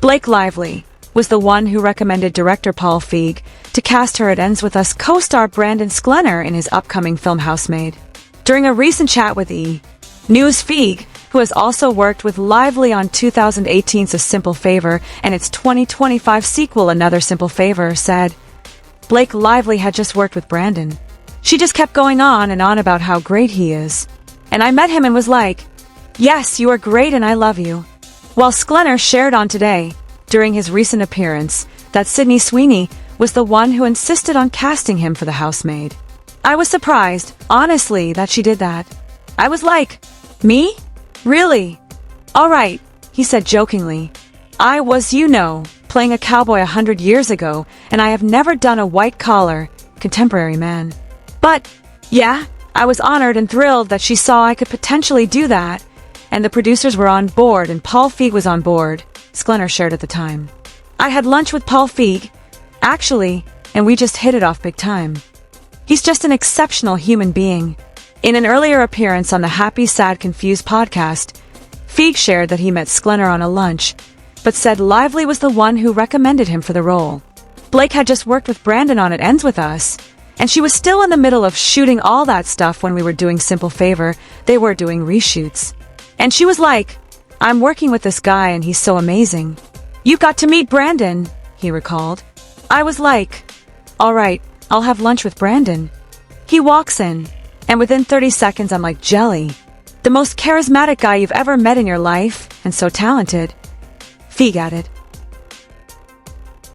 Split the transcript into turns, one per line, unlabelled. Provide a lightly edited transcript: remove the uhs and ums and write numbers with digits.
Blake Lively was the one who recommended director Paul Feig to cast her at Ends With Us co-star Brandon Sklenar in his upcoming film Housemaid. During a recent chat with E! News, Feig, who has also worked with Lively on 2018's A Simple Favor and its 2025 sequel Another Simple Favor, said, Blake Lively had just worked with Brandon. She just kept going on and on about how great he is. And I met him and was like, yes, you are great and I love you. While Sklenar shared on Today, during his recent appearance, that Sydney Sweeney was the one who insisted on casting him for The Housemaid. I was surprised, honestly, that she did that. I was like, me? Really? Alright, he said jokingly. I was, playing a cowboy 100 years ago, and I have never done a white-collar, contemporary man. But, yeah, I was honored and thrilled that she saw I could potentially do that, and the producers were on board and Paul Feig was on board, Sklenar shared at the time. I had lunch with Paul Feig, actually, and we just hit it off big time. He's just an exceptional human being. In an earlier appearance on the Happy, Sad, Confused podcast, Feig shared that he met Sklenar on a lunch, but said Lively was the one who recommended him for the role. Blake had just worked with Brandon on It Ends With Us, and she was still in the middle of shooting all that stuff when we were doing Simple Favor. They were doing reshoots. And she was like, I'm working with this guy and he's so amazing. You got to meet Brandon, he recalled. I was like, alright, I'll have lunch with Brandon. He walks in, and within 30 seconds I'm like jelly. The most charismatic guy you've ever met in your life, and so talented. Feig added.